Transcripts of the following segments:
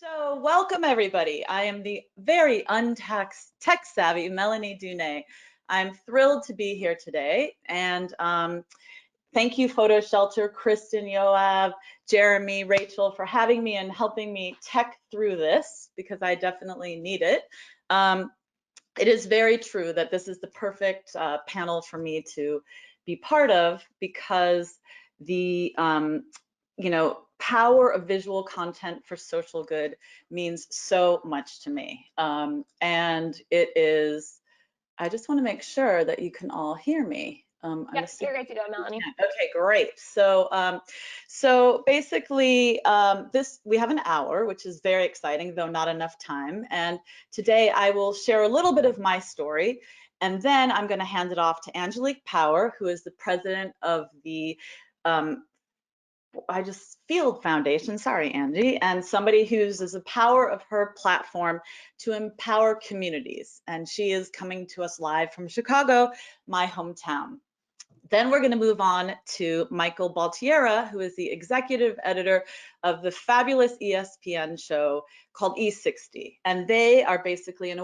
So, welcome everybody. I am the very tech savvy Melanie Dunay. I'm thrilled to be here today, and thank you, PhotoShelter, Kristen, Yoav, Jeremy, Rachel, for having me and helping me tech through this because I definitely need it. It is very true that this is the perfect panel for me to be part of because the power of visual content for social good means so much to me. And it is, I just want to make sure that you can all hear me. I'm Yep, assuming you're good to go, Melanie. Okay, great. So basically, we have an hour, which is very exciting, though not enough time. And today I will share a little bit of my story, and then I'm going to hand it off to Angelique Power, who is the president of the Field Foundation, sorry, Angie, and somebody who uses the power of her platform to empower communities. And she is coming to us live from Chicago, my hometown. Then we're going to move on to Michael Baltierra, who is the executive editor of the fabulous ESPN show called E60. And they are basically an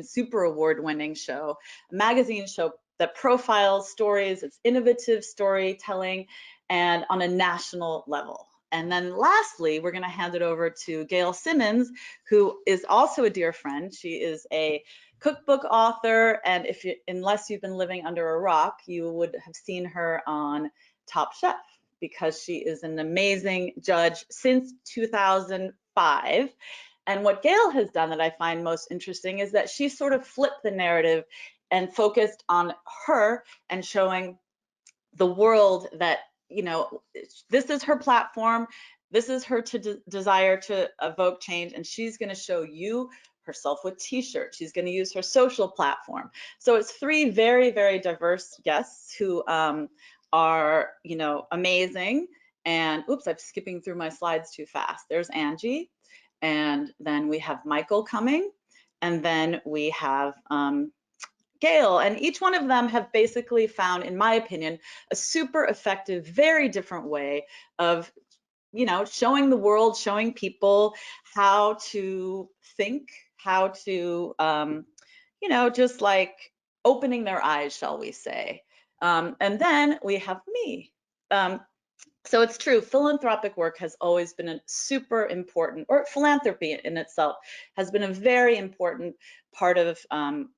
super award-winning show, a magazine show that profiles stories, it's innovative storytelling, and on a national level. And then lastly, we're going to hand it over to Gail Simmons, who is also a dear friend. She is a cookbook author, and unless you've been living under a rock, you would have seen her on Top Chef because she is an amazing judge since 2005. And what Gail has done that I find most interesting is that she sort of flipped the narrative and focused on her and showing the world that, this is her platform, this is her desire to evoke change, and she's going to show you herself with t-shirts. She's going to use her social platform. So it's three very, very diverse guests who are, amazing. And oops, I'm skipping through my slides too fast. There's Angie, and then we have Michael coming, and then we have Gail, and each one of them have basically found, in my opinion, a super effective, very different way of, showing the world, showing people how to think, how to, just like opening their eyes, shall we say. And then we have me. So it's true, philanthropic work has always been a super important, or philanthropy in itself has been a very important part of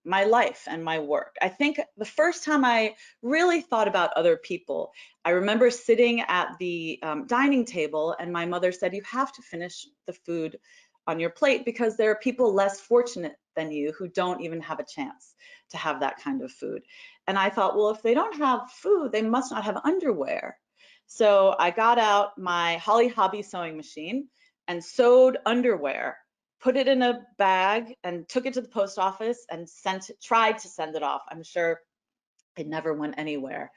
my life and my work. I think the first time I really thought about other people, I remember sitting at the dining table and my mother said, you have to finish the food on your plate because there are people less fortunate than you who don't even have a chance to have that kind of food. And I thought, well, if they don't have food, they must not have underwear. So I got out my Holly Hobby sewing machine and sewed underwear, put it in a bag and took it to the post office and tried to send it off. I'm sure it never went anywhere.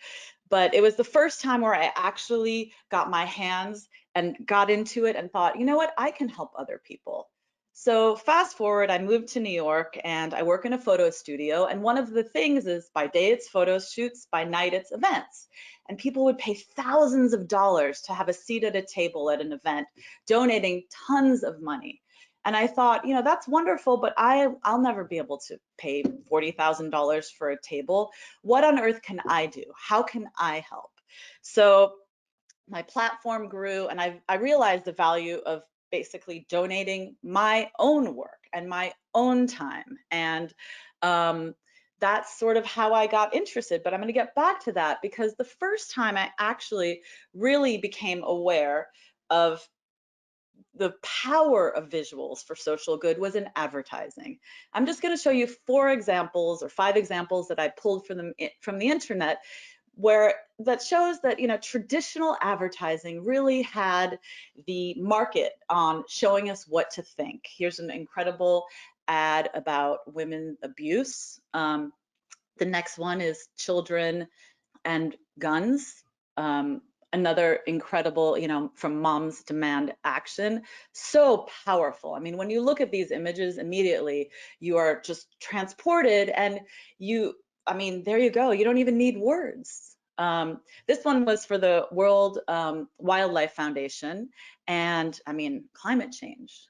But it was the first time where I actually got my hands and got into it and thought, you know what, I can help other people. So fast forward, I moved to New York and I work in a photo studio. And one of the things is by day it's photo shoots, by night it's events. And people would pay thousands of dollars to have a seat at a table at an event, donating tons of money. And I thought, that's wonderful, but I'll never be able to pay $40,000 for a table. What on earth can I do? How can I help? So my platform grew and I realized the value of basically donating my own work and my own time. And that's sort of how I got interested. But I'm going to get back to that because the first time I actually really became aware of the power of visuals for social good was in advertising. I'm just going to show you 4 examples or 5 examples that I pulled from the internet where that shows that traditional advertising really had the market on showing us what to think. Here's an incredible ad about women abuse. The next one is children and guns. Another incredible, from Moms Demand Action. So powerful. I mean, when you look at these images immediately, you are just transported and there you go. You don't even need words. This one was for the World Wildlife Foundation and climate change.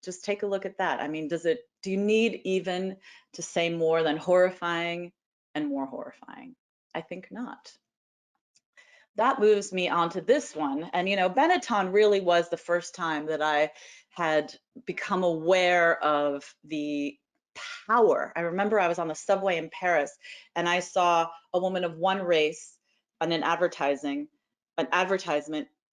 Just take a look at that. I mean, do you need even to say more than horrifying and more horrifying? I think not. That moves me on to this one. And, Benetton really was the first time that I had become aware of the power. I remember I was on the subway in Paris and I saw a woman of one race on an advertisement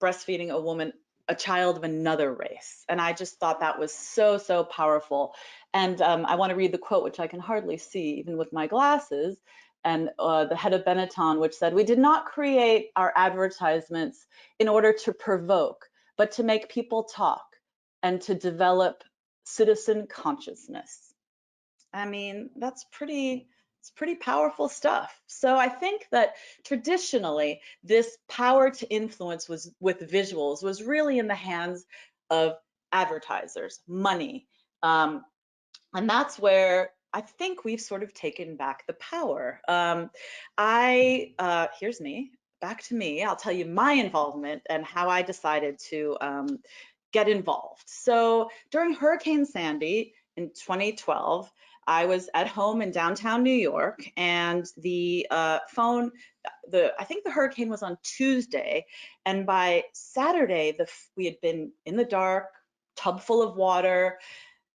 breastfeeding a child of another race. And I just thought that was so, so powerful. And I want to read the quote, which I can hardly see even with my glasses. And the head of Benetton, which said, "We did not create our advertisements in order to provoke, but to make people talk and to develop citizen consciousness." I mean, it's pretty powerful stuff. So I think that traditionally this power to influence with visuals was really in the hands of advertisers, money. And that's where I think we've sort of taken back the power. Here's me, back to me. I'll tell you my involvement and how I decided to get involved. So during Hurricane Sandy in 2012, I was at home in downtown New York, and I think the hurricane was on Tuesday, and by Saturday, we had been in the dark, tub full of water,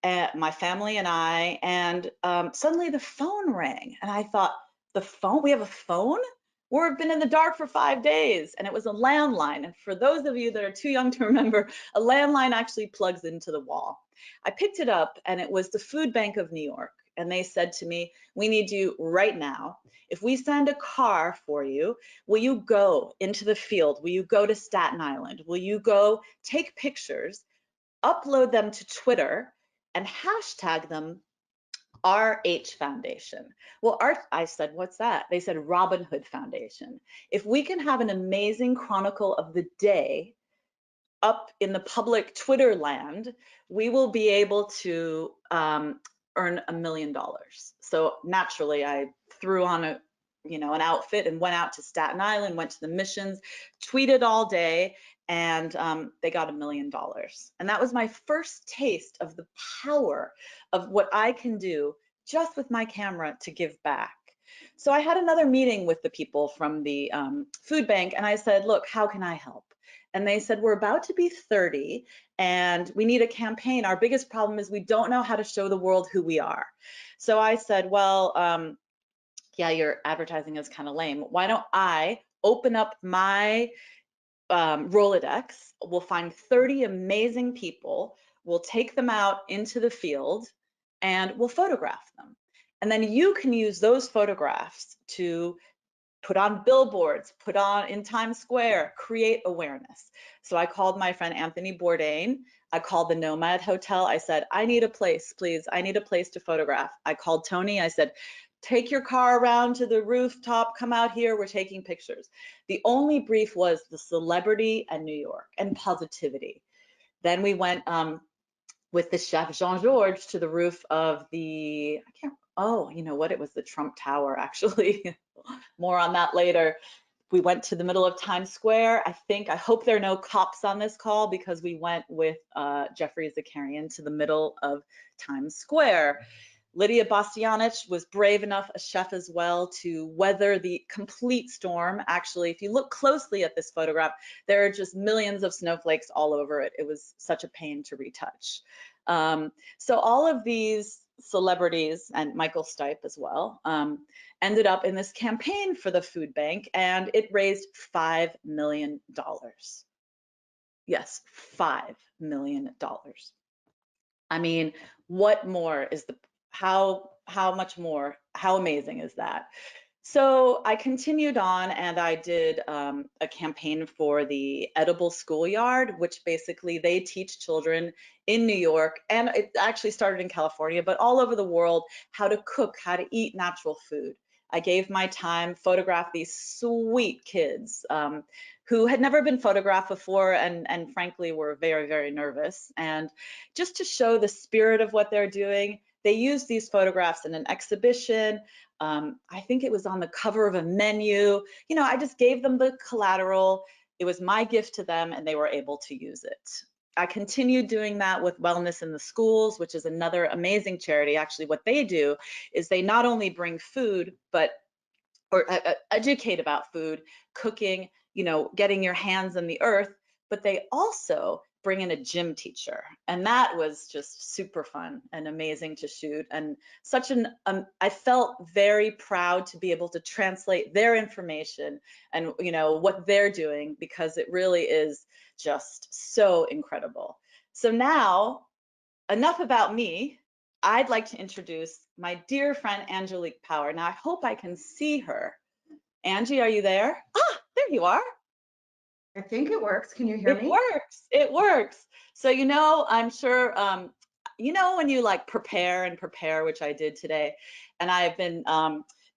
my family and I, and suddenly the phone rang, and I thought, the phone? We have a phone? We've been in the dark for 5 days, and it was a landline. And for those of you that are too young to remember, a landline actually plugs into the wall. I picked it up, and it was the Food Bank of New York, and they said to me, "We need you right now. If we send a car for you, will you go into the field? Will you go to Staten Island? Will you go take pictures, upload them to Twitter, and hashtag them RH Foundation?" Well, I said, "What's that?" They said, "Robin Hood Foundation. If we can have an amazing chronicle of the day up in the public Twitter land, we will be able to earn $1 million." So naturally, I threw on an outfit and went out to Staten Island, went to the missions, tweeted all day, and they got $1 million. And that was my first taste of the power of what I can do just with my camera to give back. So I had another meeting with the people from the food bank, and I said, "Look, how can I help?" And they said, "We're about to be 30 and we need a campaign. Our biggest problem is we don't know how to show the world who we are." So I said, "Well, yeah, your advertising is kind of lame. Why don't I open up my Rolodex? We'll find 30 amazing people. We'll take them out into the field and we'll photograph them. And then you can use those photographs to put on billboards, put on in Times Square, create awareness." So I called my friend Anthony Bourdain. I called the Nomad Hotel. I said, "I need a place, please. I need a place to photograph." I called Tony. I said, "Take your car around to the rooftop, come out here, we're taking pictures." The only brief was the celebrity and New York and positivity. Then we went with the chef Jean-Georges to the roof of you know what, it was the Trump Tower, actually. More on that later. We went to the middle of Times Square. I hope there are no cops on this call, because we went with Jeffrey Zakarian to the middle of Times Square. Lydia Bastianich was brave enough, a chef as well, to weather the complete storm. Actually, if you look closely at this photograph, there are just millions of snowflakes all over it. It was such a pain to retouch. So all of these celebrities, and Michael Stipe as well, ended up in this campaign for the food bank, and it raised $5 million. Yes, $5 million. I mean, what more is how much more, how amazing is that? So I continued on, and I did a campaign for the Edible Schoolyard, which basically they teach children in New York, and it actually started in California, but all over the world, how to cook, how to eat natural food. I gave my time, photographed these sweet kids who had never been photographed before, and frankly were very, very nervous. And just to show the spirit of what they're doing, they used these photographs in an exhibition. I think it was on the cover of a menu. I just gave them the collateral. It was my gift to them, and they were able to use it. I continued doing that with Wellness in the Schools, which is another amazing charity. Actually, what they do is they not only bring food, but or educate about food, cooking, getting your hands in the earth, but they also bring in a gym teacher. And that was just super fun and amazing to shoot. And I felt very proud to be able to translate their information and, what they're doing, because it really is just so incredible. So now, enough about me. I'd like to introduce my dear friend, Angelique Power. Now, I hope I can see her. Angie, are you there? Ah, there you are. I think it works. Can you hear It me? works. It works. So, I'm sure, when you like prepare and prepare, which I did today, and I've been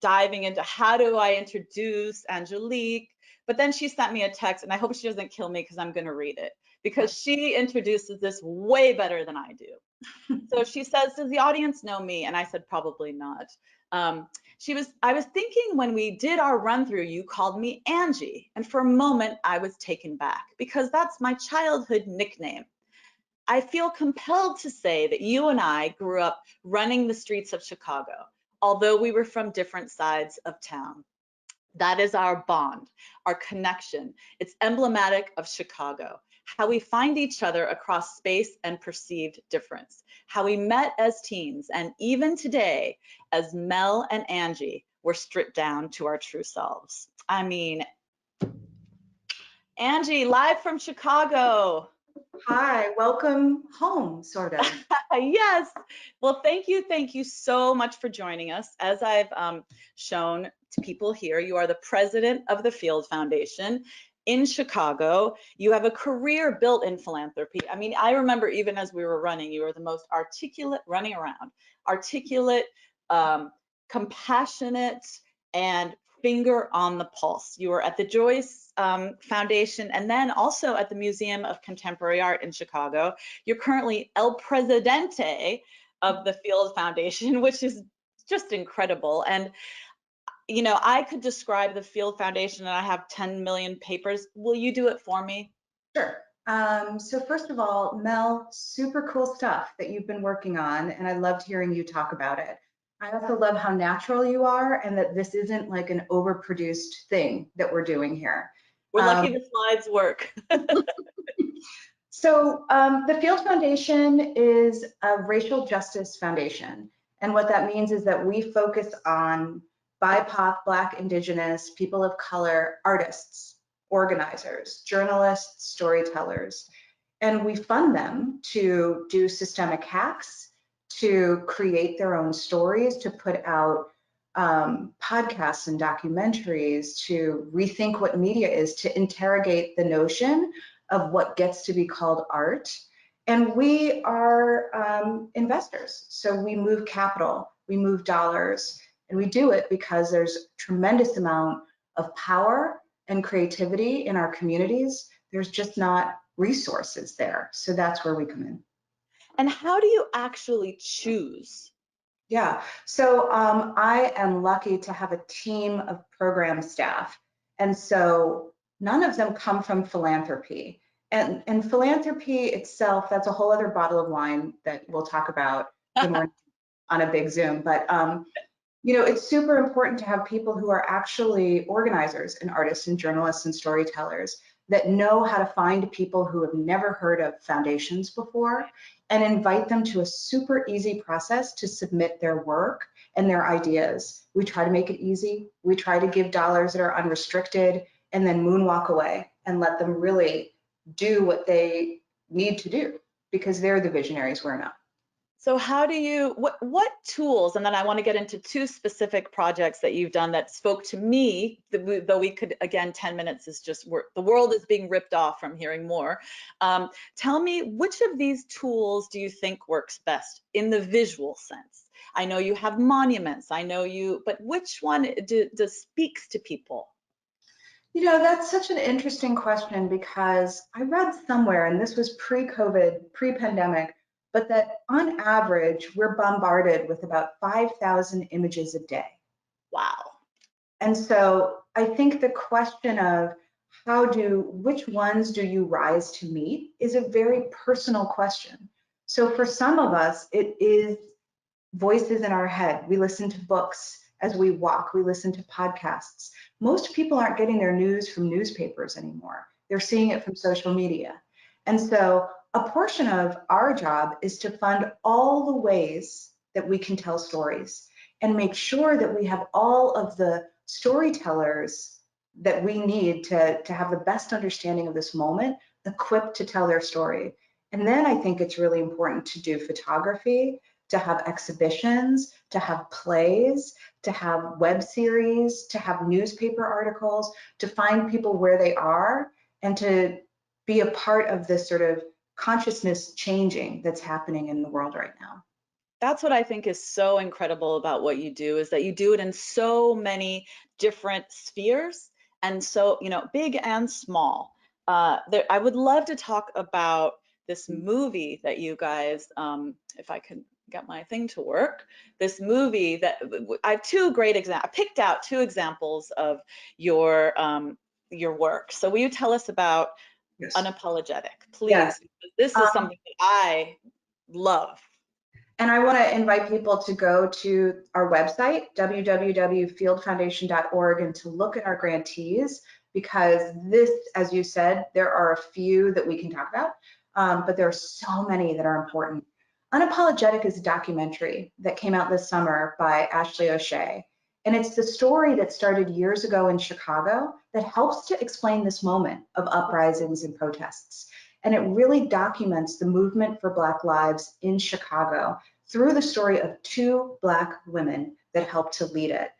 diving into how do I introduce Angelique, but then she sent me a text, and I hope she doesn't kill me because I'm going to read it, because she introduces this way better than I do. So she says, does the audience know me? And I said, probably not. Um, I was thinking when we did our run through, you called me Angie. And for a moment, I was taken back because that's my childhood nickname. I feel compelled to say that you and I grew up running the streets of Chicago, although we were from different sides of town. That is our bond, our connection. It's emblematic of Chicago, how we find each other across space and perceived difference, how we met as teens, and even today, as Mel and Angie were stripped down to our true selves. I mean, Angie, live from Chicago. Hi, welcome home, sort of. Yes. Well, thank you so much for joining us. As I've shown to people here, you are the president of the Field Foundation in Chicago. You have a career built in philanthropy. I mean, I remember even as we were running, you were the most articulate, running around, articulate, compassionate, and finger on the pulse. You were at the Joyce Foundation and then also at the Museum of Contemporary Art in Chicago. You're currently El Presidente of the Field Foundation, which is just incredible. And, I could describe the Field Foundation, and I have 10 million papers. Will you do it for me? Sure. So first of all, Mel, super cool stuff that you've been working on, and I loved hearing you talk about it. I also love how natural you are and that this isn't like an overproduced thing that we're doing here. We're lucky the slides work. The Field Foundation is a racial justice foundation. And what that means is that we focus on BIPOC, Black, Indigenous, people of color, artists, organizers, journalists, storytellers. And we fund them to do systemic hacks, to create their own stories, to put out podcasts and documentaries, to rethink what media is, to interrogate the notion of what gets to be called art. And we are investors. So we move capital, we move dollars, and we do it because there's a tremendous amount of power and creativity in our communities. There's just not resources there. So that's where we come in. And how do you actually choose? Yeah, so I am lucky to have a team of program staff. And so none of them come from philanthropy. And philanthropy itself, that's a whole other bottle of wine that we'll talk about when we're on a big Zoom. But it's super important to have people who are actually organizers and artists and journalists and storytellers that know how to find people who have never heard of foundations before and invite them to a super easy process to submit their work and their ideas. We try to make it easy. We try to give dollars that are unrestricted and then moonwalk away and let them really do what they need to do because they're the visionaries, we're not. So how do you, what tools, and then I want to get into two specific projects that you've done that spoke to me, though we could, again, 10 minutes is just, the world is being ripped off from hearing more. Tell me, which of these tools do you think works best in the visual sense? I know you have monuments, but which one speaks to people? That's such an interesting question because I read somewhere, and this was pre-COVID, pre-pandemic, but that on average, we're bombarded with about 5,000 images a day. Wow. And so I think the question of which ones do you rise to meet is a very personal question. So for some of us, it is voices in our head. We listen to books as we walk, we listen to podcasts. Most people aren't getting their news from newspapers anymore. They're seeing it from social media. And so a portion of our job is to fund all the ways that we can tell stories and make sure that we have all of the storytellers that we need to have the best understanding of this moment equipped to tell their story. And then I think it's really important to do photography, to have exhibitions, to have plays, to have web series, to have newspaper articles, to find people where they are, and to be a part of this sort of consciousness changing that's happening in the world right now. That's what I think is so incredible about what you do, is that you do it in so many different spheres, and so, you know, big and small. I would love to talk about this movie that you guys, if I can get my thing to work, this movie that I have two great examples. I picked out two examples of your work. So will you tell us about Yes. Unapologetic, please? Yes. This is something that I love. And I want to invite people to go to our website, www.fieldfoundation.org, and to look at our grantees, because this, as you said, there are a few that we can talk about, but there are so many that are important. Unapologetic is a documentary that came out this summer by Ashley O'Shea. And it's the story that started years ago in Chicago that helps to explain this moment of uprisings and protests. And it really documents the movement for Black lives in Chicago through the story of two Black women that helped to lead it.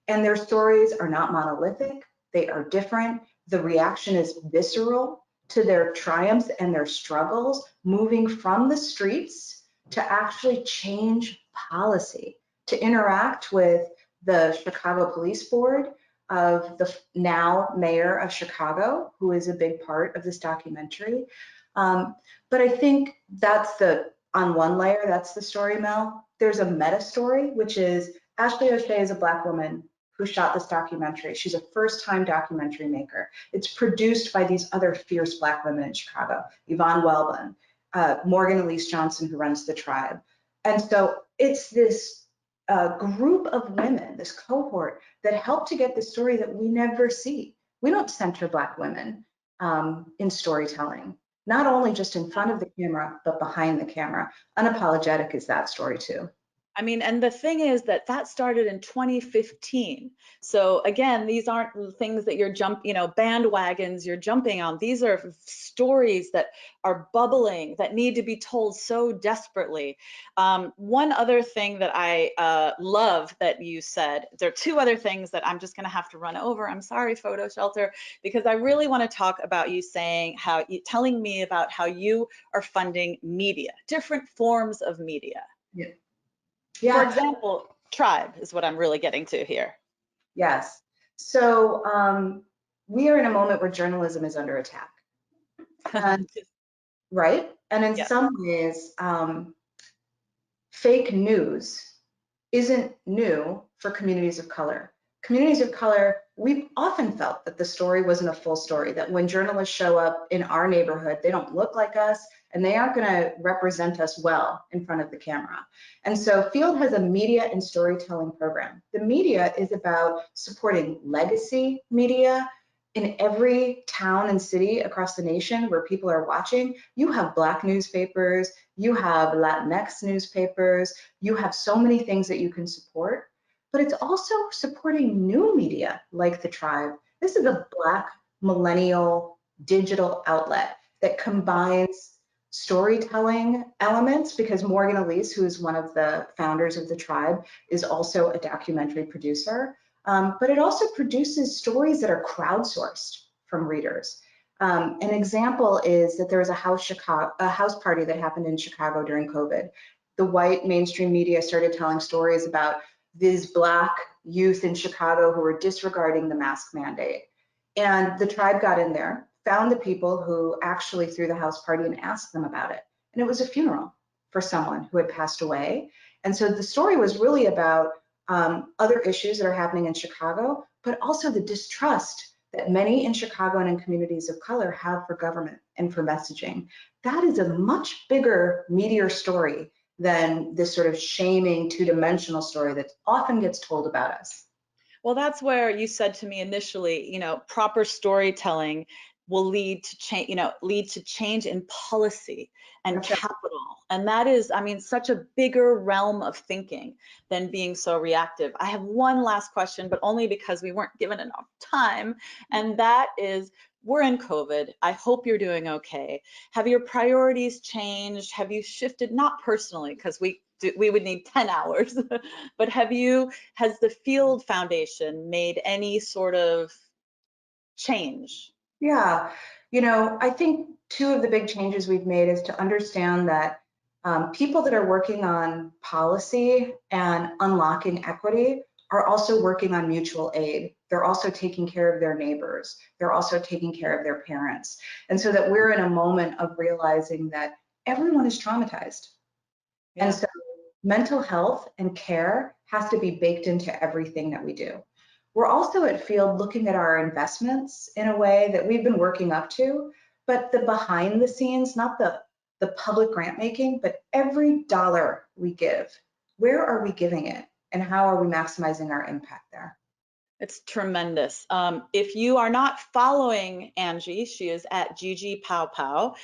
And their stories are not monolithic, they are different. The reaction is visceral to their triumphs and their struggles, moving from the streets to actually change policy, to interact with the Chicago Police Board, of the now mayor of Chicago, who is a big part of this documentary. But I think that's on one layer, that's the story, Mel. There's a meta story, which is Ashley O'Shea is a Black woman who shot this documentary. She's a first-time documentary maker. It's produced by these other fierce Black women in Chicago, Yvonne Welbon, Morgan Elise Johnson, who runs the Tribe. And so it's this group of women, this cohort, that help to get the story that we never see. We don't center Black women in storytelling, not only just in front of the camera, but behind the camera. Unapologetic is that story too. I mean, and the thing is that started in 2015. So again, these aren't things that you're bandwagons you're jumping on. These are stories that are bubbling, that need to be told so desperately. One other thing that I love that you said, there are two other things that I'm just going to have to run over. I'm sorry, PhotoShelter, because I really want to talk about you saying telling me about how you are funding media, different forms of media. Yeah. For example, Tribe is what I'm really getting to here. Yes. So we are in a moment where journalism is under attack. And, right? And in some ways, fake news isn't new for communities of color. Communities of color, we've often felt that the story wasn't a full story, that when journalists show up in our neighborhood, they don't look like us, and they aren't going to represent us well in front of the camera. And so Field has a media and storytelling program. The media is about supporting legacy media. In every town and city across the nation where people are watching, you have Black newspapers, you have Latinx newspapers, you have so many things that you can support. But it's also supporting new media like the Tribe. This is a Black millennial digital outlet that combines storytelling elements, because Morgan Elise, who is one of the founders of the Tribe, is also a documentary producer. But it also produces stories that are crowdsourced from readers. An example is that there was a house party that happened in Chicago during COVID. The white mainstream media started telling stories about these Black youth in Chicago who were disregarding the mask mandate. And the Tribe got in there, found the people who actually threw the house party and asked them about it. And it was a funeral for someone who had passed away. And so the story was really about other issues that are happening in Chicago, but also the distrust that many in Chicago and in communities of color have for government and for messaging. That is a much bigger, meatier story than this sort of shaming two-dimensional story that often gets told about us. Well, that's where you said to me initially, proper storytelling will lead to change, lead to change in policy and That's right. capital. And that is, such a bigger realm of thinking than being so reactive. I have one last question, but only because we weren't given enough time. And that is, we're in COVID. I hope you're doing okay. Have your priorities changed? Have you shifted, not personally, because we would need 10 hours, but has the Field Foundation made any sort of change? Yeah, I think two of the big changes we've made is to understand that people that are working on policy and unlocking equity are also working on mutual aid. They're also taking care of their neighbors. They're also taking care of their parents. And so that we're in a moment of realizing that everyone is traumatized. Yeah. And so mental health and care has to be baked into everything that we do. We're also at Field looking at our investments in a way that we've been working up to, but the behind the scenes, not the public grant making, but every dollar we give, where are we giving it and how are we maximizing our impact there? It's tremendous. If you are not following Angie, she is at Gigi Pow Pow.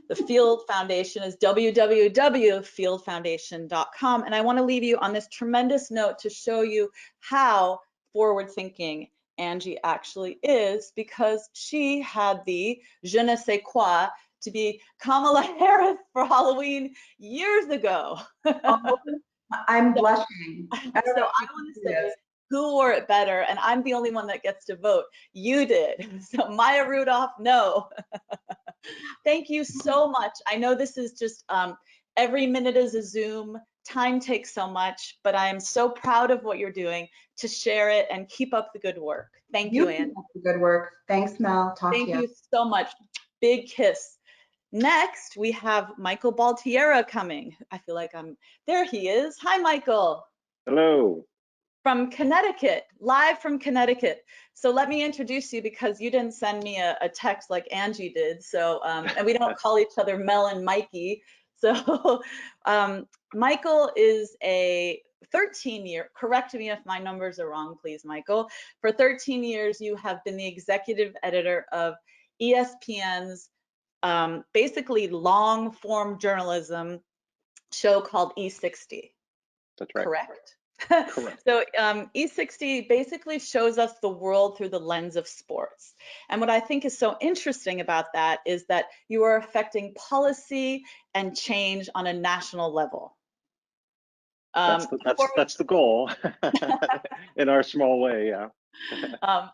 The Field Foundation is www.fieldfoundation.com. And I want to leave you on this tremendous note to show you how forward-thinking Angie actually is, because she had the je ne sais quoi to be Kamala Harris for Halloween years ago. Oh, I'm blushing. So I want to say, who wore it better? And I'm the only one that gets to vote. You did. So Maya Rudolph, no. Thank you so much. I know this is just every minute is a Zoom. Time takes so much, but I am so proud of what you're doing to share it and keep up the good work. Thank you, Anne. Keep up the good work. Thanks, Mel. Talk to you. Thank you so much. Big kiss. Next, we have Michael Baltierra coming. I feel like there he is. Hi, Michael. Hello. From Connecticut, live from Connecticut. So let me introduce you, because you didn't send me a text like Angie did. So, and we don't call each other Mel and Mikey. So Michael is a 13-year, correct me if my numbers are wrong, please, Michael. For 13 years, you have been the executive editor of ESPN's basically long form journalism show called E60. That's right. Correct? Correct. So E60 basically shows us the world through the lens of sports. And what I think is so interesting about that is that you are affecting policy and change on a national level. That's the goal in our small way, yeah.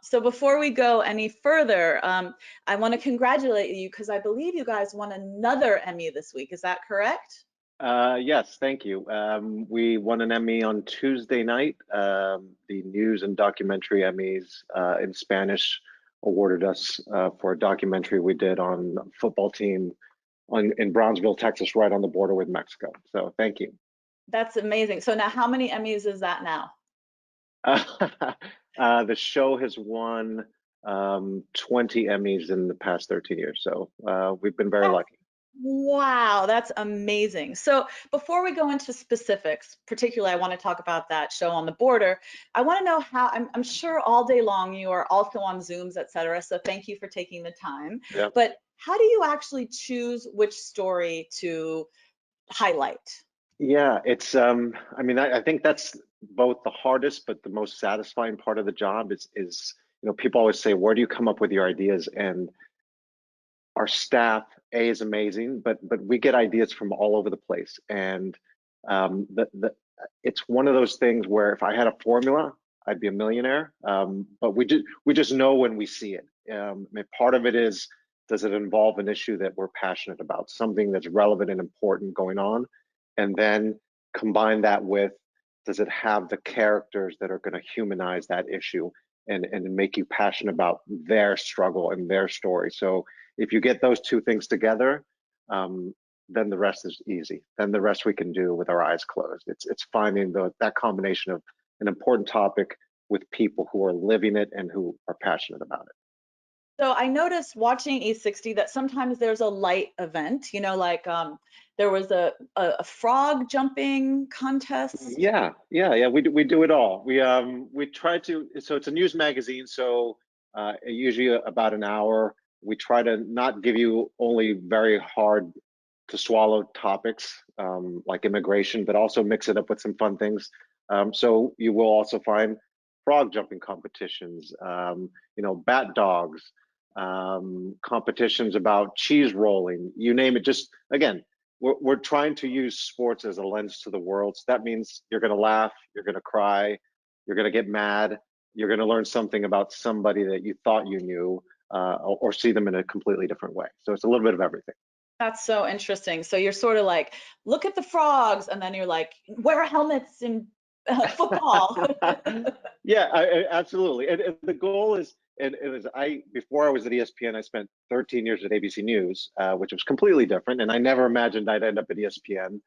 So before we go any further, I want to congratulate you, because I believe you guys won another Emmy this week. Is that correct? Yes, thank you. We won an Emmy on Tuesday night. The News and Documentary Emmys in Spanish awarded us for a documentary we did on a football team in Brownsville, Texas, right on the border with Mexico. So thank you. That's amazing. So now how many Emmys is that now? The show has won 20 Emmys in the past 13 years. So we've been very lucky. Wow, that's amazing. So before we go into specifics, particularly I want to talk about that show on the border. I want to know how, I'm sure all day long you are also on Zooms, etc. So thank you for taking the time. Yep. But how do you actually choose which story to highlight? Yeah, it's I think that's both the hardest but the most satisfying part of the job is people always say, where do you come up with your ideas? And our staff is amazing, but we get ideas from all over the place. And it's one of those things where if I had a formula, I'd be a millionaire. But we just know when we see it. Part of it is, does it involve an issue that we're passionate about, something that's relevant and important going on? And then combine that with, does it have the characters that are going to humanize that issue and make you passionate about their struggle and their story? So if you get those two things together, then the rest is easy. Then the rest we can do with our eyes closed. It's finding that combination of an important topic with people who are living it and who are passionate about it. So I noticed watching E60 that sometimes there's a light event, like there was a frog jumping contest. Yeah. We do it all. We try to. So it's a news magazine. So usually about an hour. We try to not give you only very hard to swallow topics like immigration, but also mix it up with some fun things. So you will also find frog jumping competitions, bat dogs, competitions about cheese rolling, you name it. Just again, we're trying to use sports as a lens to the world. So that means you're going to laugh, you're going to cry, you're going to get mad, you're going to learn something about somebody that you thought you knew, or see them in a completely different way. So it's a little bit of everything. That's so interesting. So you're sort of like, look at the frogs, and then you're like, wear helmets in football. Yeah, absolutely. And the goal is, and it was before I was at ESPN, I spent 13 years at ABC News, which was completely different, and I never imagined I'd end up at ESPN.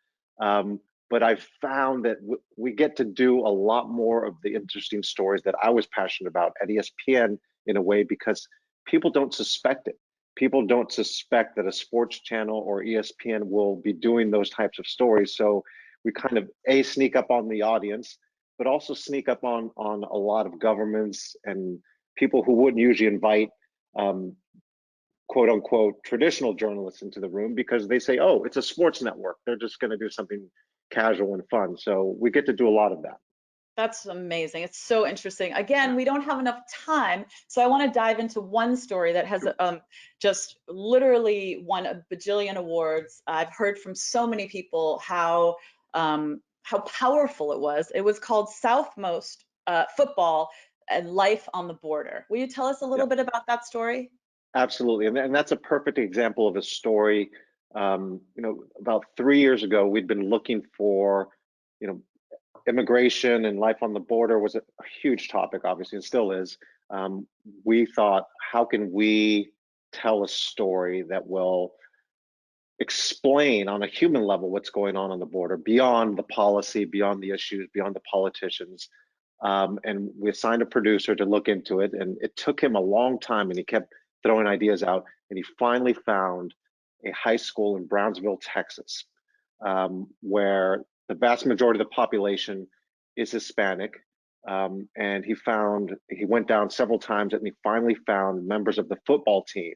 But I've found that we get to do a lot more of the interesting stories that I was passionate about at ESPN in a way, because people don't suspect it. People don't suspect that a sports channel or ESPN will be doing those types of stories. So we kind of sneak up on the audience, but also sneak up on a lot of governments and people who wouldn't usually invite quote unquote traditional journalists into the room, because they say, oh, it's a sports network, they're just going to do something casual and fun. So we get to do a lot of that. That's amazing. It's so interesting. Again, we don't have enough time, so I want to dive into one story that has just literally won a bajillion awards. I've heard from so many people how powerful it was. It was called Southmost Football and Life on the Border. Will you tell us a little bit about that story? Absolutely, and that's a perfect example of a story. About 3 years ago, we'd been looking for, immigration and life on the border was a huge topic, obviously, and still is. We thought, how can we tell a story that will explain on a human level what's going on the border, beyond the policy, beyond the issues, beyond the politicians? And we assigned a producer to look into it, and it took him a long time, and he kept throwing ideas out, and he finally found a high school in Brownsville, Texas, where the vast majority of the population is Hispanic. And he went down several times, and he finally found members of the football team,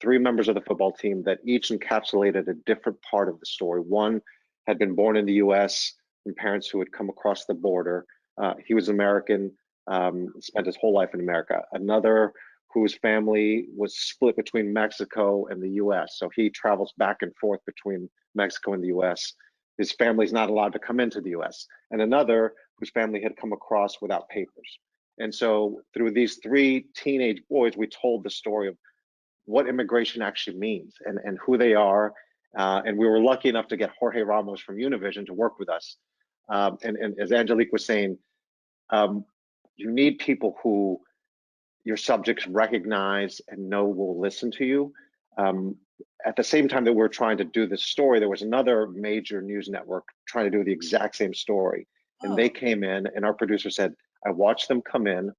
3 members of the football team that each encapsulated a different part of the story. One had been born in the US from parents who had come across the border. He was American, spent his whole life in America. Another whose family was split between Mexico and the US. So he travels back and forth between Mexico and the US. His family's not allowed to come into the US. And another whose family had come across without papers. And so through these 3 teenage boys, we told the story of what immigration actually means and who they are. And we were lucky enough to get Jorge Ramos from Univision to work with us. And as Angelique was saying, you need people who your subjects recognize and know will listen to you. At the same time that we're trying to do this story, there was another major news network trying to do the exact same story. And they came in, and our producer said, I watched them come in.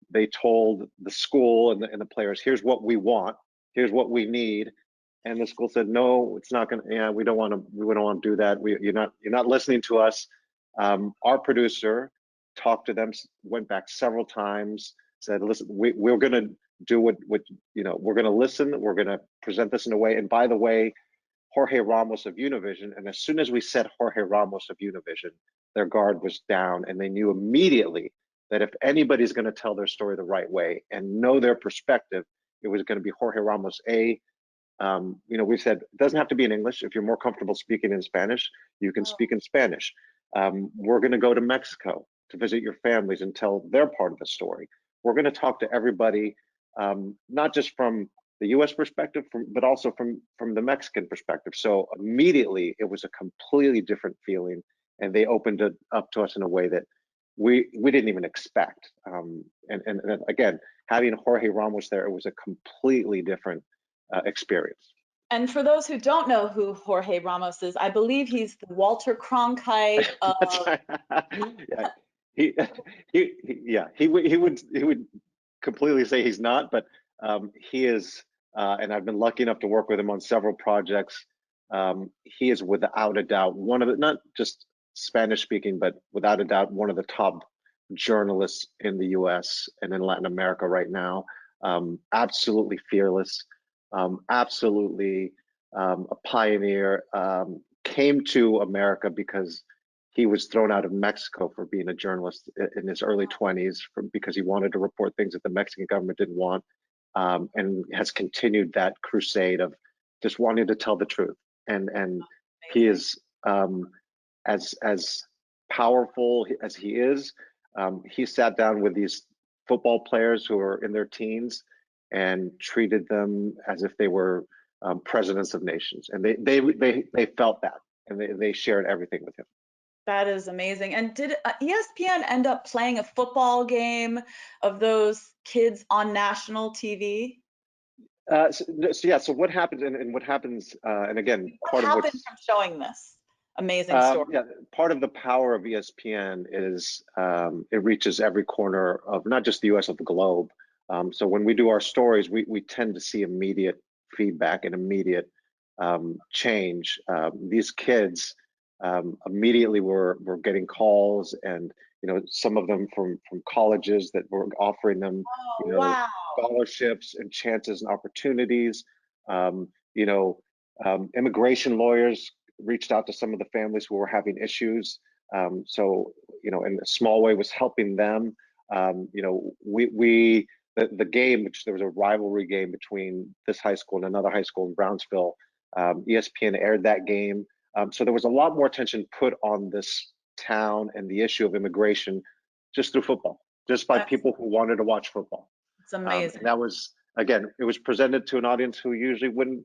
They told the school and the players, here's what we want, here's what we need. And the school said, no, it's not going to, we don't want to do that. You're not listening to us. Our producer talked to them, went back several times, said, listen, we're going to do what we're going to listen. We're going to present this in a way. And by the way, Jorge Ramos of Univision. And as soon as we said Jorge Ramos of Univision, their guard was down, and they knew immediately that if anybody's going to tell their story the right way and know their perspective, it was going to be Jorge Ramos. We said it doesn't have to be in English. If you're more comfortable speaking in Spanish, you can speak in Spanish. We're going to go to Mexico to visit your families and tell their part of the story. We're going to talk to everybody, not just from the U.S. perspective, but also from the Mexican perspective. So immediately, it was a completely different feeling, and they opened it up to us in a way that we didn't even expect. And again, having Jorge Ramos there, it was a completely different experience. And for those who don't know who Jorge Ramos is, I believe he's the Walter Cronkite of. That's right. Yeah. He would completely say he's not, but he is, and I've been lucky enough to work with him on several projects. He is without a doubt one of the, not just Spanish speaking, but without a doubt one of the top journalists in the US and in Latin America right now. Absolutely fearless, absolutely a pioneer. Came to America because he was thrown out of Mexico for being a journalist in his early 20s because he wanted to report things that the Mexican government didn't want, and has continued that crusade of just wanting to tell the truth. And he is, as powerful as he is, he sat down with these football players who are in their teens and treated them as if they were presidents of nations, and they felt that, and they shared everything with him. That is amazing. And did ESPN end up playing a football game of those kids on national TV? So what happens, and what happens, and again, What happened from showing this amazing story? Yeah, part of the power of ESPN is it reaches every corner of not just the US, of the globe. So when we do our stories, we tend to see immediate feedback and immediate change. These kids immediately were getting calls, and some of them from colleges that were offering them Wow. scholarships and chances and opportunities. Immigration lawyers reached out to some of the families who were having issues. So in a small way was helping them. The game, which there was a rivalry game between this high school and another high school in Brownsville. ESPN aired that game. So there was a lot more attention put on this town and the issue of immigration just through football, just by people who wanted to watch football. It's amazing. And that was, again, it was presented to an audience who usually wouldn't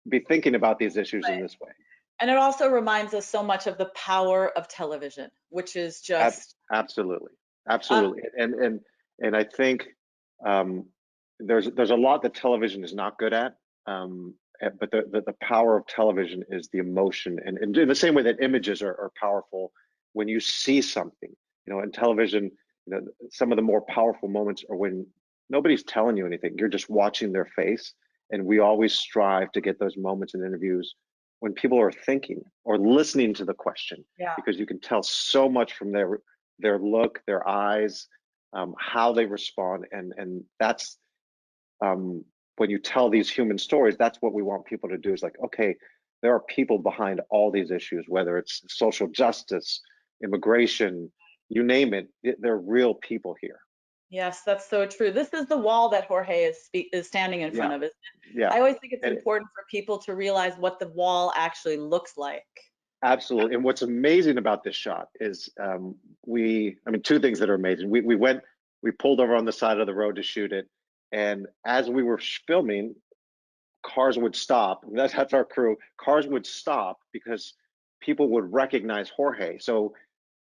be thinking about these issues in this way. And it also reminds us so much of the power of television, which is just absolutely. And I think there's a lot that television is not good at, but the power of television is the emotion, and in the same way that images are powerful. When you see something, in television, some of the more powerful moments are when nobody's telling you anything, you're just watching their face. And we always strive to get those moments in interviews when people are thinking or listening to the question, because you can tell so much from their look, their eyes, how they respond, and that's when you tell these human stories, that's what we want people to do. Is like, okay, there are people behind all these issues, whether it's social justice, immigration, you name it, they're real people here. Yes, that's so true. This is the wall that Jorge is standing in front of, isn't it? Yeah. I always think it's important for people to realize what the wall actually looks like. Absolutely. And what's amazing about this shot is two things that are amazing. We pulled over on the side of the road to shoot it. And as we were filming, cars would stop. That's our crew. Cars would stop because people would recognize Jorge. So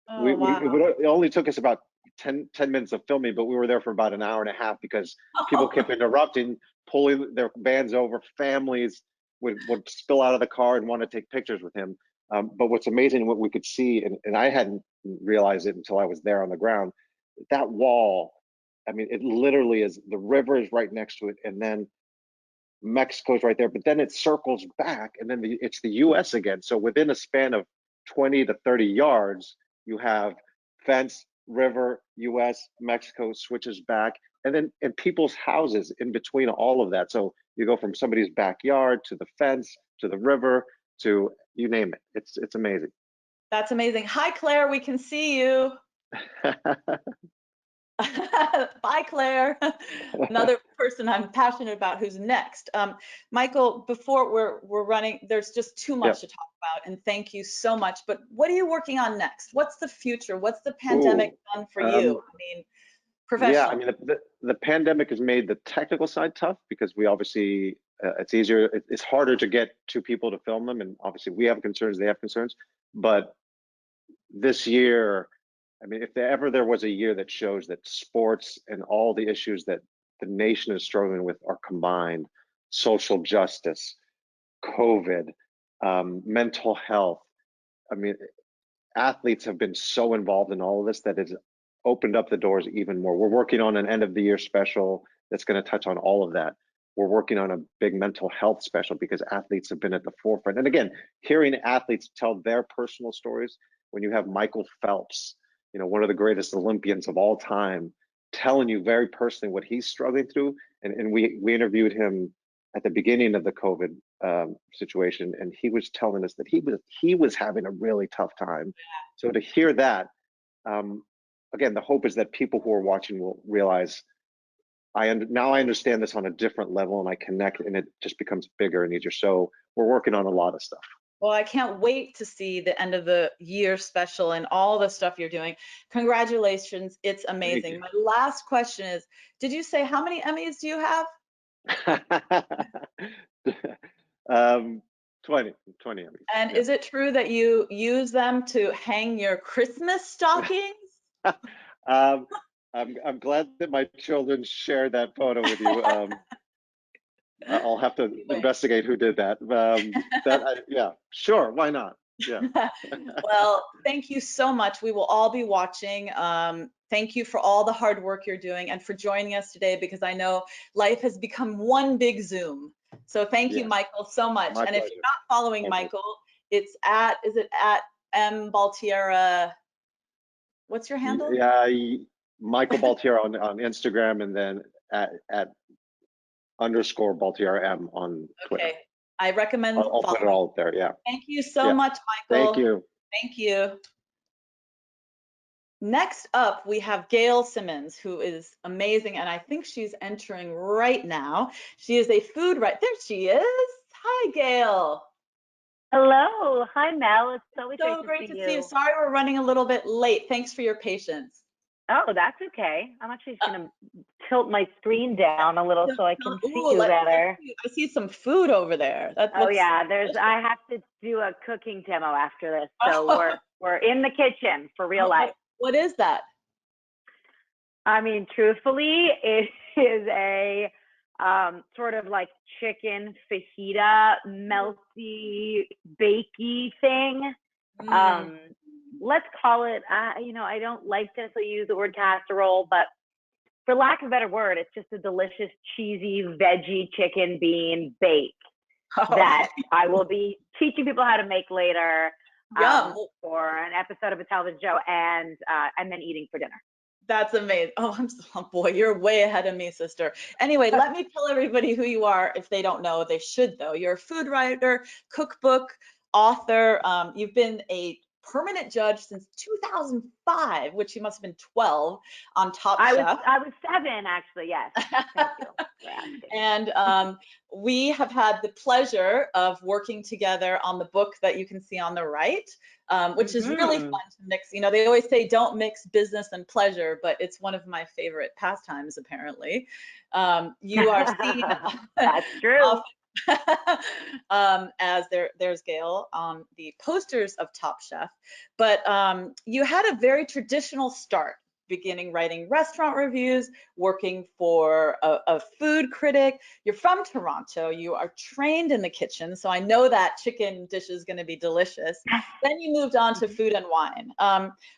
it only took us about 10 minutes of filming, but we were there for about an hour and a half because people kept interrupting, pulling their vans over. Families would spill out of the car and want to take pictures with him. But what's amazing, what we could see, and I hadn't realized it until I was there on the ground, that wall, it literally is, the river is right next to it, and then Mexico's right there, but then it circles back, and then it's the US again. So within a span of 20 to 30 yards, you have fence, river, US, Mexico, switches back, and people's houses in between all of that. So you go from somebody's backyard to the fence, to the river, to you name it. It's amazing. That's amazing. Hi, Claire, we can see you. Bye, Claire. Another person I'm passionate about who's next. Michael, before we're running, there's just too much to talk about, and thank you so much. But what are you working on next? What's the future? What's the pandemic done for you? Professionally. Yeah, the pandemic has made the technical side tough because we obviously, it's harder to get two people to film them, and obviously we have concerns, they have concerns. But this year, if there was a year that shows that sports and all the issues that the nation is struggling with are combined, social justice, COVID, mental health. Athletes have been so involved in all of this that it's opened up the doors even more. We're working on an end of the year special that's going to touch on all of that. We're working on a big mental health special because athletes have been at the forefront. And again, hearing athletes tell their personal stories, when you have Michael Phelps, one of the greatest Olympians of all time, telling you very personally what he's struggling through. And we interviewed him at the beginning of the COVID situation, and he was telling us that he was having a really tough time. So to hear that, again, the hope is that people who are watching will realize now I understand this on a different level, and I connect, and it just becomes bigger and easier. So we're working on a lot of stuff. Well, I can't wait to see the end of the year special and all the stuff you're doing. Congratulations. It's amazing. My last question is, did you say how many Emmys do you have? 20 Emmys. And is it true that you use them to hang your Christmas stockings? I'm glad that my children shared that photo with you. I'll have to investigate who did that. Yeah, sure, why not? Yeah. Well, thank you so much. We will all be watching. Thank you for all the hard work you're doing and for joining us today, because I know life has become one big Zoom. So thank you, Michael, so much. My and pleasure. if you're not following Michael, it's at, is it at Baltierra? What's your handle? Yeah, Michael Baltierra on Instagram, and then at _ Baltierra M on Twitter. Okay, I recommend I'll put it all up there. Yeah. Thank you so much, Michael. Thank you. Thank you. Next up, we have Gail Simmons, who is amazing, and I think she's entering right now. She is a food writer. There she is. Hi, Gail. Hello. Hi, Mel. It's so great to see you. Sorry, we're running a little bit late. Thanks for your patience. Oh, that's okay. I'm actually just going to tilt my screen down a little so I can see you better. I see some food over there. Oh yeah, I have to do a cooking demo after this, so we're in the kitchen for real life. What is that? I mean, truthfully, it is a sort of like chicken fajita, melty, bakey thing. Let's call it, I don't like to necessarily use the word casserole, but for lack of a better word, it's just a delicious, cheesy, veggie chicken bean bake that I will be teaching people how to make later for an episode of a television show, and then eating for dinner. That's amazing. Oh, boy, you're way ahead of me, sister. Anyway, let me tell everybody who you are. If they don't know, they should though. You're a food writer, cookbook author. You've been a permanent judge since 2005, which you must have been 12 on Top Chef. I was 7, actually. Yes. Thank you. And we have had the pleasure of working together on the book that you can see on the right, which is really fun to mix. They always say don't mix business and pleasure, but it's one of my favorite pastimes, apparently. You are seen That's true. As there's Gail on the posters of Top Chef, but you had a very traditional start, beginning writing restaurant reviews, working for a food critic. You're from Toronto. You are trained in the kitchen, so I know that chicken dish is going to be delicious. Then you moved on to food and wine.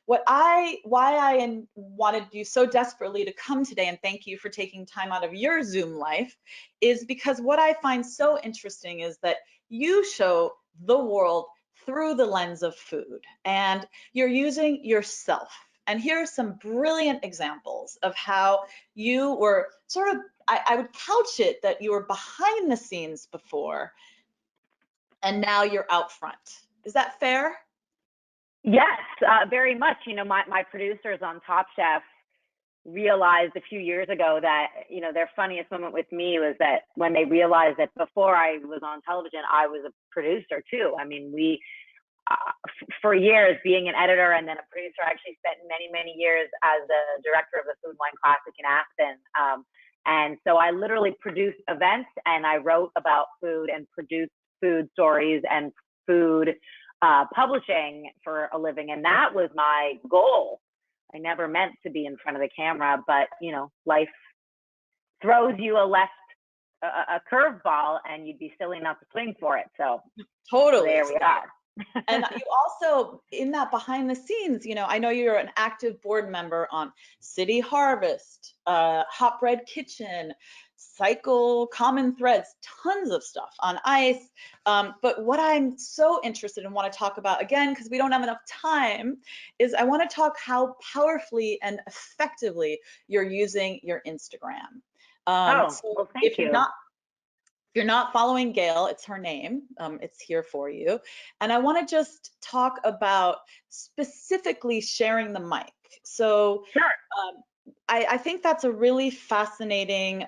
Why I wanted you so desperately to come today, and thank you for taking time out of your Zoom life, is because what I find so interesting is that you show the world through the lens of food, and you're using yourself. And here are some brilliant examples of how you were sort of, I would couch it that you were behind the scenes before, and now you're out front. Is that fair? Yes, very much. My producers on Top Chef realized a few years ago that, their funniest moment with me was that when they realized that before I was on television, I was a producer too. I mean, for years being an editor and then a producer, I actually spent many years as the director of the Food Wine Classic in Aspen. And so I literally produced events, and I wrote about food and produced food stories and food publishing for a living. And that was my goal. I never meant to be in front of the camera, but life throws you a curveball, and you'd be silly not to swing for it. So totally. there we are. And you also, in that behind the scenes, I know you're an active board member on City Harvest, Hot Bread Kitchen, Cycle, Common Threads, tons of stuff on ICE. But what I'm so interested in, want to talk about, again, because we don't have enough time, is I want to talk how powerfully and effectively you're using your Instagram. Oh, So well, thank you. If you're not following Gail, it's her name. It's here for you. And I want to just talk about specifically sharing the mic. So Sure. I think that's a really fascinating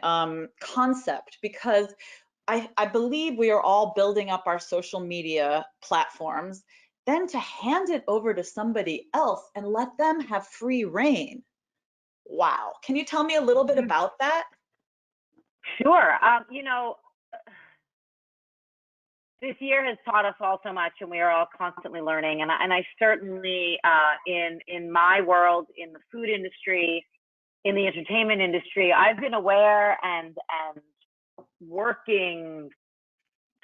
concept, because I believe we are all building up our social media platforms, then to hand it over to somebody else and let them have free reign. Wow. Can you tell me a little bit about that? Sure. This year has taught us all so much, and we are all constantly learning. And I certainly, in my world, in the food industry, in the entertainment industry, I've been aware and working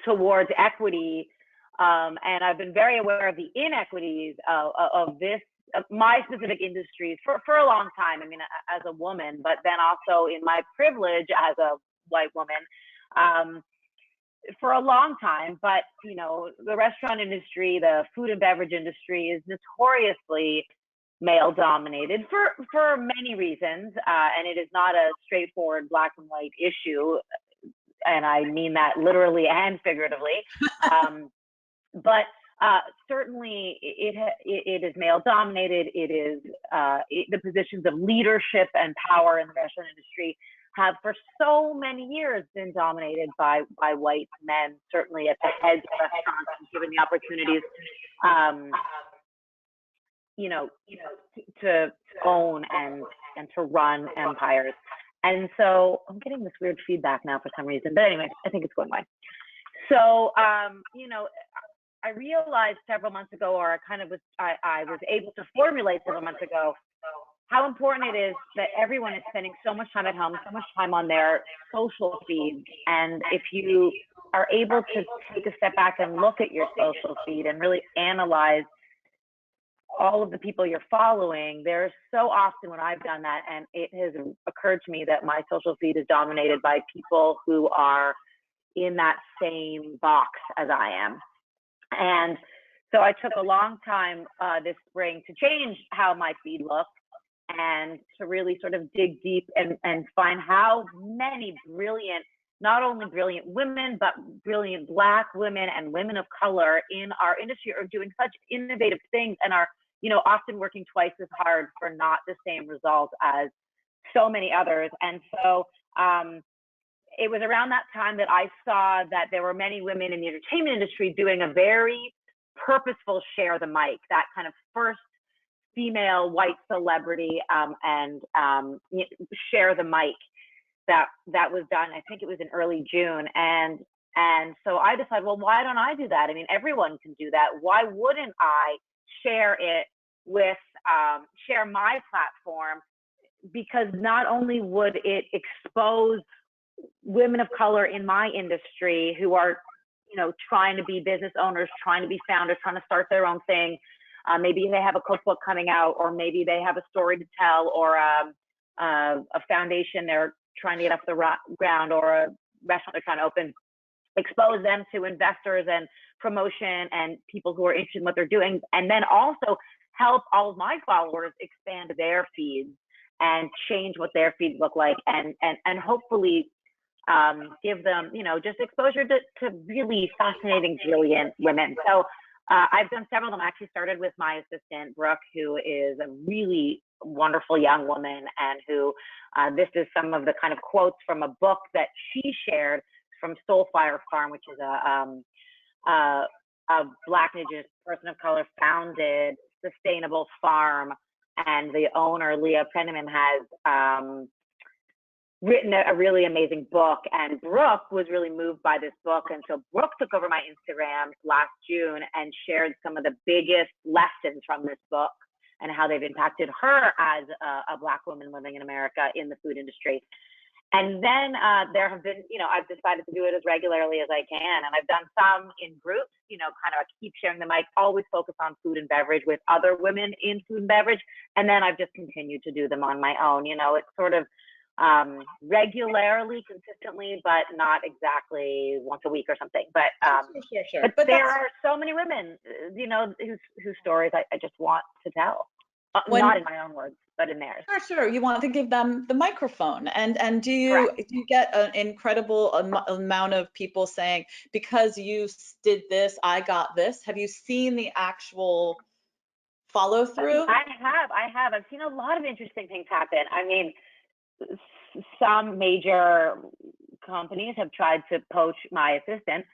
towards equity, and I've been very aware of the inequities of my specific industries for a long time. I mean, as a woman, but then also in my privilege as a white woman. For a long time. But the restaurant industry, the food and beverage industry, is notoriously male dominated for many reasons, and it is not a straightforward black and white issue, and I mean that literally and figuratively. But certainly it is male dominated. It is the positions of leadership and power in the restaurant industry have for so many years been dominated by white men, certainly at the heads of restaurants, and given the opportunities, to own and to run empires. And so I'm getting this weird feedback now for some reason, but anyway, I think it's going away. So, I realized several months ago, or I was able to formulate several months ago, how important it is that everyone is spending so much time at home, so much time on their social feeds. And if you are able to take a step back and look at your social feed and really analyze all of the people you're following, there's so often when I've done that, and it has occurred to me that my social feed is dominated by people who are in that same box as I am. And so I took a long time this spring to change how my feed looked, and to really sort of dig deep and find how many brilliant, not only brilliant women, but brilliant Black women and women of color in our industry are doing such innovative things, and are, often working twice as hard for not the same results as so many others. And so it was around that time that I saw that there were many women in the entertainment industry doing a very purposeful share the mic, that kind of first female white celebrity, and share the mic that was done. I think it was in early June, and so I decided, well, why don't I do that? I mean, everyone can do that. Why wouldn't I share it with share my platform? Because not only would it expose women of color in my industry who are, trying to be business owners, trying to be founders, trying to start their own thing. Maybe they have a cookbook coming out, or maybe they have a story to tell, or a foundation they're trying to get off the ground, or a restaurant they're trying to open. Expose them to investors and promotion and people who are interested in what they're doing, and then also help all of my followers expand their feeds and change what their feeds look like, and hopefully give them, just exposure to really fascinating, brilliant women. So I've done several of them. I actually started with my assistant, Brooke, who is a really wonderful young woman, and who, this is some of the kind of quotes from a book that she shared from Soulfire Farm, which is a Black Indigenous person of color founded sustainable farm. And the owner, Leah Penniman, has written a really amazing book, and Brooke was really moved by this book. And so Brooke took over my Instagram last June and shared some of the biggest lessons from this book and how they've impacted her as a Black woman living in America in the food industry. And then there have been, I've decided to do it as regularly as I can. And I've done some in groups, kind of keep sharing the mic, always focus on food and beverage with other women in food and beverage. And then I've just continued to do them on my own. It's sort of regularly, consistently, but not exactly once a week or something. But sure. But there are so many women, whose stories I just want to tell. Not in my own words, but in theirs. Sure. You want to give them the microphone, and do you get an incredible amount of people saying, because you did this, I got this? Have you seen the actual follow through? I have. I've seen a lot of interesting things happen. I mean, some major companies have tried to poach my assistant.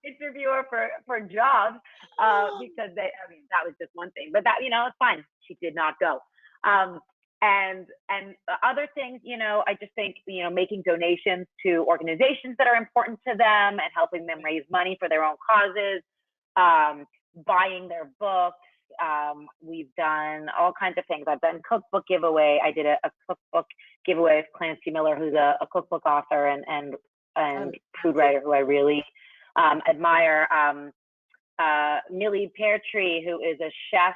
Interviewer for jobs because that was just one thing, but that it's fine. She did not go. And other things, I just think making donations to organizations that are important to them and helping them raise money for their own causes, buying their books. We've done all kinds of things. I've done Cookbook Giveaway. I did a Cookbook Giveaway with Clancy Miller, who's a cookbook author and food writer who I really admire. Millie Peartree, who is a chef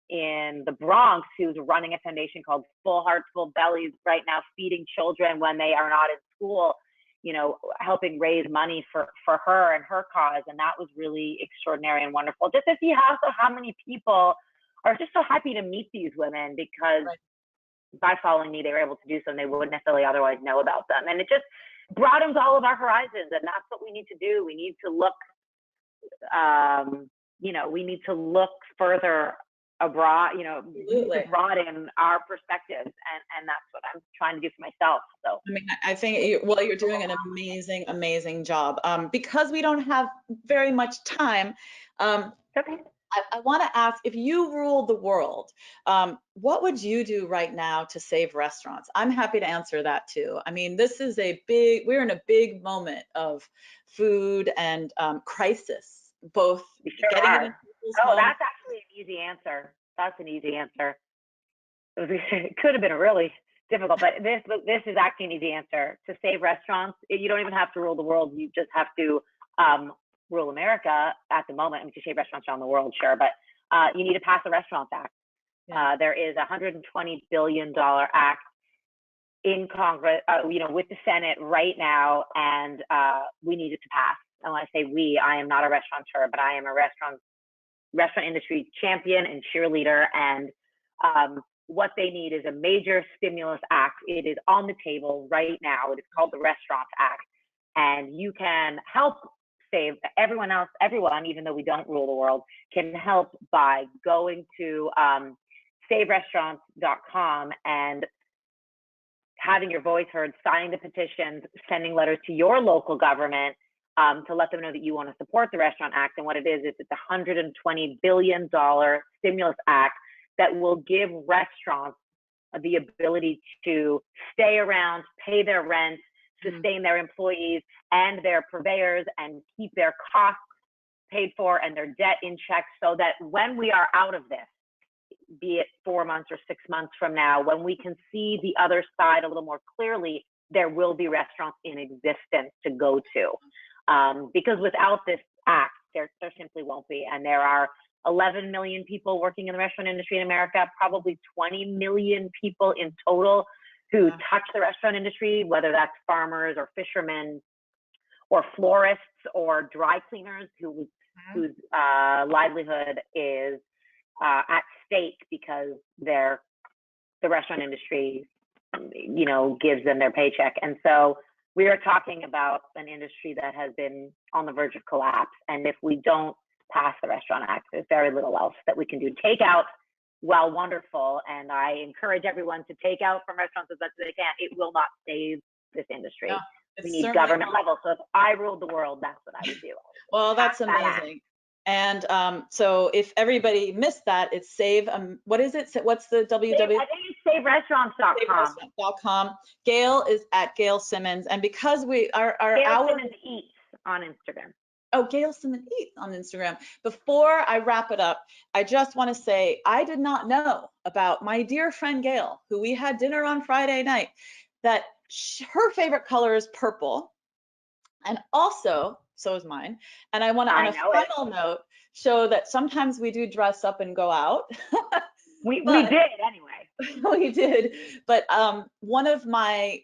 in the Bronx, who's running a foundation called Full Hearts, Full Bellies right now, feeding children when they are not in school, helping raise money for her and her cause. And that was really extraordinary and wonderful. Just to see how many people are just so happy to meet these women, because by following me, they were able to do something they wouldn't necessarily otherwise know about them. And it just broadens all of our horizons, and that's what we need to do. We need to look, we need to look further abroad, to broaden our perspectives, and that's what I'm trying to do for myself. So I think you're doing an amazing job. Because we don't have very much time. Okay. I want to ask, if you ruled the world, what would you do right now to save restaurants? I'm happy to answer that too. I mean, we're in a big moment of food and crisis, both getting it in people's homes. That's actually an easy answer. That's an easy answer. It could have been a really difficult, but this is actually an easy answer. To save restaurants, you don't even have to rule the world. You just have to rule America at the moment. I mean, to save restaurants around the world, sure, but you need to pass the Restaurants Act. There is a $120 billion act in Congress, with the Senate right now, and we need it to pass. And when I say we, I am not a restaurateur, but I am a restaurant industry champion and cheerleader. And what they need is a major stimulus act. It is on the table right now. It is called the Restaurants Act, and you can help save everyone, even though we don't rule the world, can help by going to saverestaurants.com and having your voice heard, signing the petitions, sending letters to your local government to let them know that you want to support the Restaurant Act. And what it is it's a $120 billion stimulus act that will give restaurants the ability to stay around, pay their rent, sustain their employees and their purveyors, and keep their costs paid for and their debt in check, so that when we are out of this, be it 4 months or 6 months from now, when we can see the other side a little more clearly, there will be restaurants in existence to go to. Because without this act, there simply won't be. And there are 11 million people working in the restaurant industry in America, probably 20 million people in total who touch the restaurant industry, whether that's farmers or fishermen or florists or dry cleaners whose livelihood is at stake because the restaurant industry, gives them their paycheck. And so we are talking about an industry that has been on the verge of collapse. And if we don't pass the Restaurant Act, there's very little else that we can do. Takeout, while wonderful, and I encourage everyone to take out from restaurants as much as they can, it will not save this industry. No, we need government level. So if I ruled the world, that's what I would do. Well, that's amazing. And so if everybody missed that, it's save, what is it? What's the www? I think it's saverestaurants.com. Saverestaurants.com. Gail is at Gail Simmons. And because we are Gail Simmons Eats on Instagram. Oh, Gail Simmons on Instagram. Before I wrap it up, I just want to say I did not know about my dear friend Gail, who we had dinner on Friday night, that her favorite color is purple. And also, so is mine. And I want to, on a final note, show that sometimes we do dress up and go out. We did anyway. We did. But one of my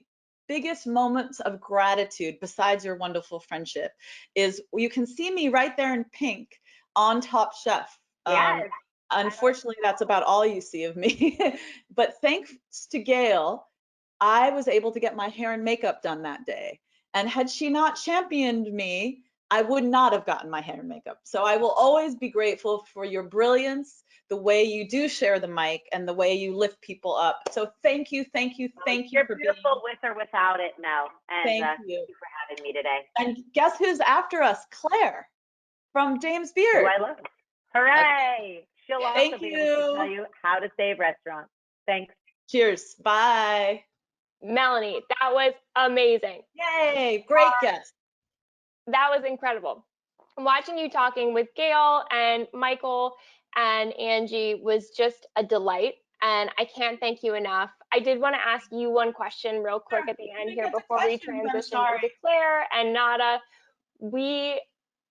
biggest moments of gratitude, besides your wonderful friendship, is you can see me right there in pink on Top Chef. Yes. Unfortunately, that's about all you see of me. But thanks to Gail, I was able to get my hair and makeup done that day. And had she not championed me, I would not have gotten my hair and makeup. So I will always be grateful for your brilliance, the way you do share the mic, and the way you lift people up. So thank you, thank you, thank you. You're beautiful with or without it, Mel. And thank you. Thank you for having me today. And guess who's after us? Claire from James Beard. Who I love. Hooray! Okay. She'll also be able to tell you how to save restaurants. Thanks. Cheers. Bye. Melanie, that was amazing. Yay, great guest. That was incredible. Watching you talking with Gail and Michael and Angie was just a delight, and I can't thank you enough. I did want to ask you one question real quick at the end here before we transition into Claire and Nada. We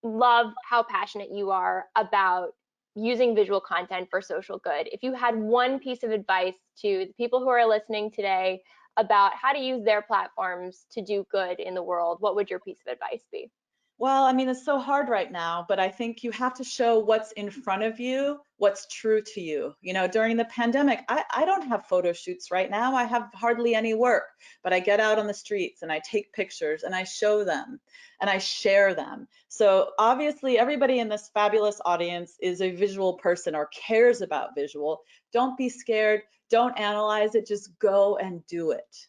love how passionate you are about using visual content for social good. If you had one piece of advice to the people who are listening today about how to use their platforms to do good in the world, what would your piece of advice be? Well, I mean, it's so hard right now, but I think you have to show what's in front of you, what's true to you. You know, during the pandemic, I don't have photo shoots right now. I have hardly any work, but I get out on the streets and I take pictures and I show them and I share them. So obviously everybody in this fabulous audience is a visual person or cares about visual. Don't be scared. Don't analyze it. Just go and do it.